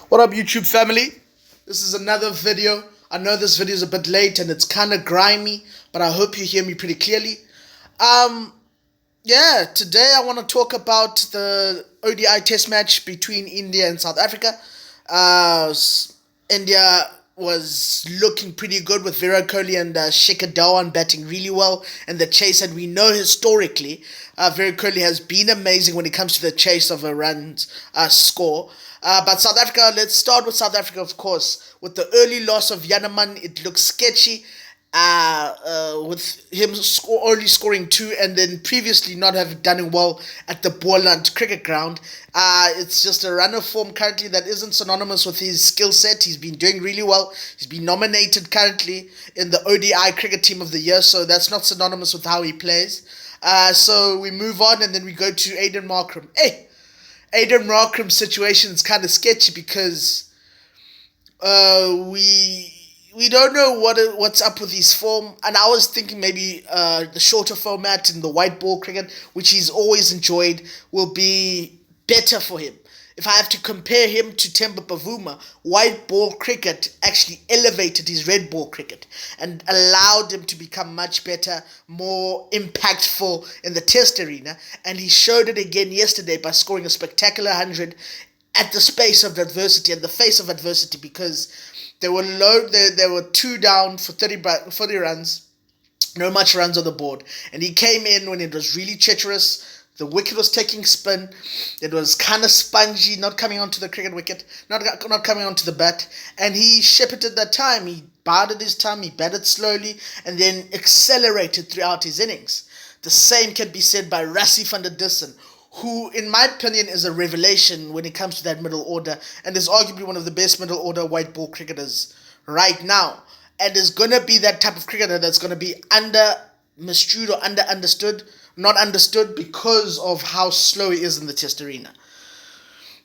What up, YouTube family? This is another video. I know this video is a bit late and it's kind of grimy, but I hope you hear me pretty clearly. Um, Today I want to talk about the ODI test match between India and South Africa. India was looking pretty good with Virat Kohli and Shikhar Dhawan batting really well in the chase, and we know historically Virat Kohli has been amazing when it comes to the chase of a runs score. But South Africa, let's start with South Africa, of course. With the early loss of Yanaman, it looks sketchy. With him only scoring two and then previously not having done well at the Boland cricket ground. It's just a run of form currently that isn't synonymous with his skill set. He's been doing really well. He's been nominated currently in the ODI Cricket Team of the Year, so that's not synonymous with how he plays. So we move on and then we go to Aiden Markram. Aiden Markram's situation is kind of sketchy because we don't know what's up with his form, and I was thinking maybe the shorter format in the white ball cricket, which he's always enjoyed, will be better for him. If I have to compare him to Temba Bavuma, white ball cricket actually elevated his red ball cricket and allowed him to become much better, more impactful in the test arena, and he showed it again yesterday by scoring a spectacular 100 at the space of adversity and the face of adversity, because they were two down for 30 runs, no much runs on the board. And he came in when it was really treacherous. The wicket was taking spin. It was kind of spongy, not coming onto the cricket wicket, not coming onto the bat. And he shepherded that time. He bided his time, he batted slowly, and then accelerated throughout his innings. The same can be said by Rassie van der Dussen, who, in my opinion, is a revelation when it comes to that middle order and is arguably one of the best middle order white ball cricketers right now, and is going to be that type of cricketer that's going to be understood or not understood because of how slow he is in the test arena.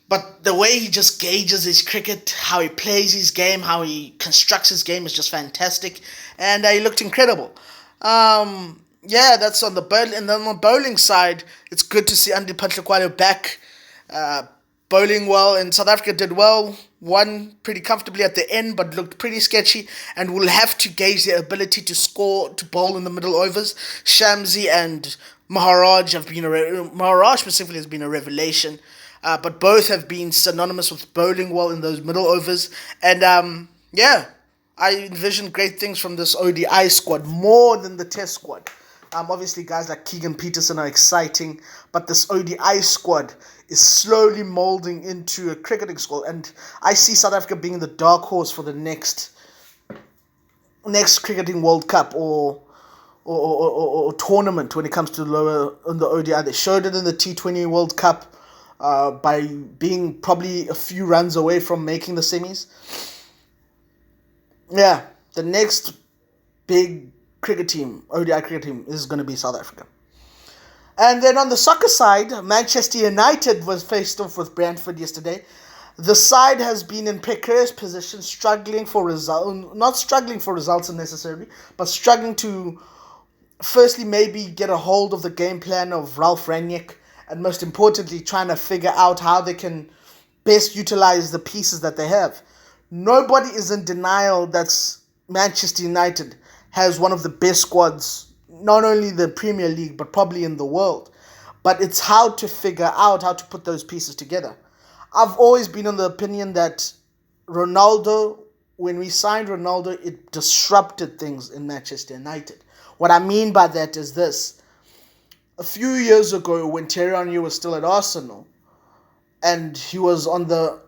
But the way he just gauges his cricket, how he plays his game, how he constructs his game is just fantastic, and he looked incredible. That's on the bowling. And then on the bowling side, it's good to see Andy Panhlakwalo back, bowling well. And South Africa did well, won pretty comfortably at the end, but looked pretty sketchy. And we'll have to gauge their ability to bowl in the middle overs. Shamsi and Maharaj Maharaj specifically has been a revelation. But both have been synonymous with bowling well in those middle overs. And I envision great things from this ODI squad, more than the test squad. Obviously, guys like Keegan Peterson are exciting, but this ODI squad is slowly molding into a cricketing squad, and I see South Africa being the dark horse for the next cricketing World Cup or tournament when it comes to lower on the ODI. They showed it in the T20 World Cup by being probably a few runs away from making the semis. Yeah, the next big cricket team, ODI cricket team, is going to be South Africa. And then on the soccer side, Manchester United was faced off with Brentford yesterday. The side has been in precarious position, struggling for results, not struggling for results necessarily, but struggling to firstly maybe get a hold of the game plan of Ralph Rangnick, and most importantly trying to figure out how they can best utilize the pieces that they have. Nobody is in denial that Manchester United has one of the best squads, not only in the Premier League, but probably in the world. But it's how to figure out how to put those pieces together. I've always been of the opinion that Ronaldo, when we signed Ronaldo, it disrupted things in Manchester United. What I mean by that is this. A few years ago, when Thierry Henry was still at Arsenal, and he was on the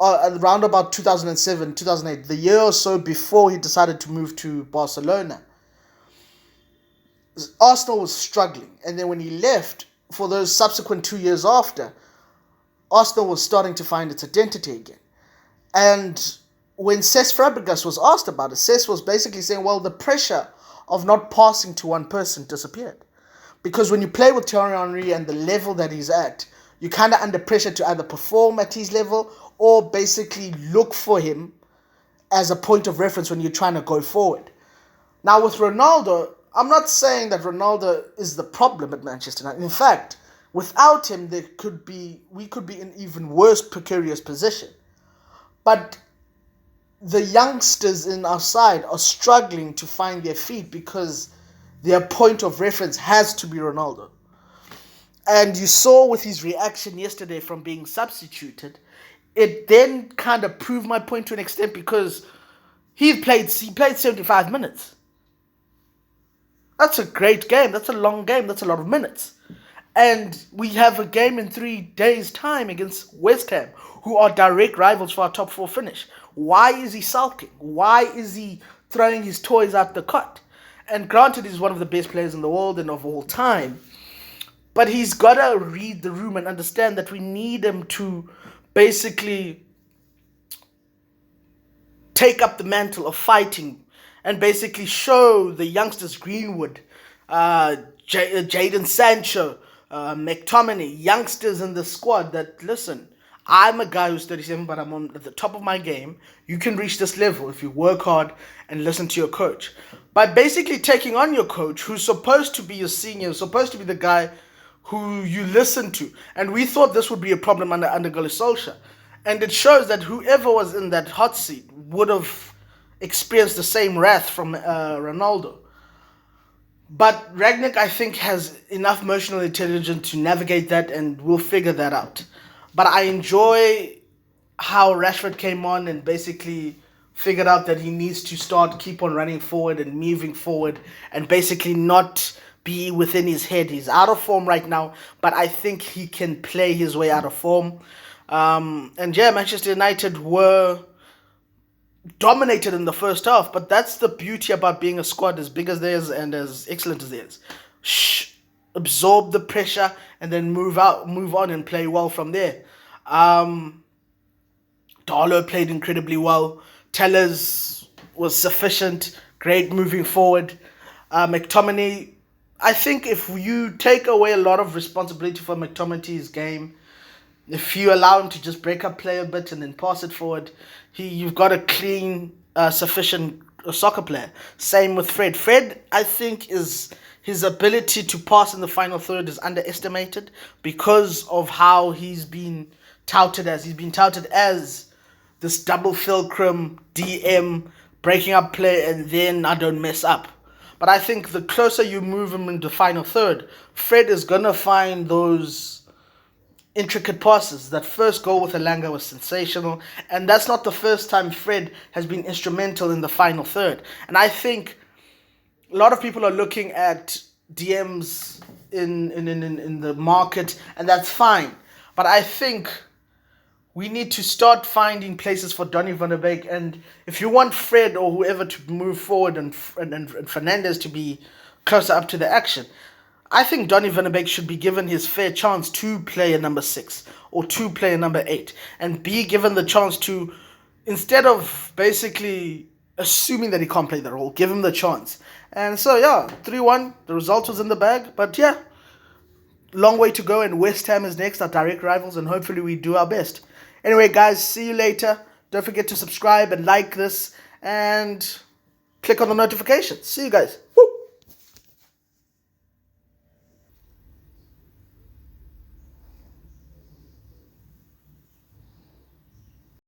around about 2007, 2008, the year or so before he decided to move to Barcelona, Arsenal was struggling. And then when he left, for those subsequent 2 years after, Arsenal was starting to find its identity again. And when Cesc Fabregas was asked about it, Cesc was basically saying, well, the pressure of not passing to one person disappeared. Because when you play with Thierry Henry and the level that he's at, you're kind of under pressure to either perform at his level or basically look for him as a point of reference when you're trying to go forward. Now with Ronaldo, I'm not saying that Ronaldo is the problem at Manchester United. In fact, without him, we could be in even worse precarious position. But the youngsters in our side are struggling to find their feet because their point of reference has to be Ronaldo. And you saw with his reaction yesterday from being substituted, it then kind of proved my point to an extent because he played 75 minutes. That's a great game. That's a long game. That's a lot of minutes. And we have a game in 3 days' time against West Ham, who are direct rivals for our top 4 finish. Why is he sulking? Why is he throwing his toys out the cot? And granted, he's one of the best players in the world and of all time. But he's got to read the room and understand that we need him to basically take up the mantle of fighting and basically show the youngsters, Greenwood, Jadon Sancho, McTominay, youngsters in the squad that, listen, I'm a guy who's 37, but I'm at the top of my game. You can reach this level if you work hard and listen to your coach. By basically taking on your coach, who's supposed to be your senior, supposed to be the guy who you listen to. And we thought this would be a problem under Gully Solskjaer. And it shows that whoever was in that hot seat would have experienced the same wrath from Ronaldo. But Rangnick, I think, has enough emotional intelligence to navigate that, and we'll figure that out. But I enjoy how Rashford came on and basically figured out that he needs to keep on running forward and moving forward and basically not be within his head. He's out of form right now, but I think he can play his way out of form. And yeah, Manchester United were dominated in the first half, but that's the beauty about being a squad as big as theirs and as excellent as theirs. Absorb the pressure and then move on and play well from there. Darlow played incredibly well. Tellers was sufficient, great moving forward. McTominay, I think if you take away a lot of responsibility for McTominay's game, if you allow him to just break up play a bit and then pass it forward, you've got a clean, sufficient soccer player. Same with Fred. Fred, I think, his ability to pass in the final third is underestimated because of how he's been touted as. He's been touted as this double fulcrum DM, breaking up play, and then I don't mess up. But I think the closer you move him into final third, Fred is going to find those intricate passes. That first goal with Elanga was sensational, and that's not the first time Fred has been instrumental in the final third. And I think a lot of people are looking at DMs in the market, and that's fine. But I think we need to start finding places for Donny van der Beek, and if you want Fred or whoever to move forward and Fernandes to be closer up to the action, I think Donny van der Beek should be given his fair chance to play a number 6 or to play a number 8 and be given the chance to, instead of basically assuming that he can't play the role, give him the chance. And so, yeah, 3-1, the result was in the bag, but yeah, long way to go, and West Ham is next, our direct rivals, and hopefully we do our best. Anyway, guys, see you later. Don't forget to subscribe and like this and click on the notifications. See you guys. Woo!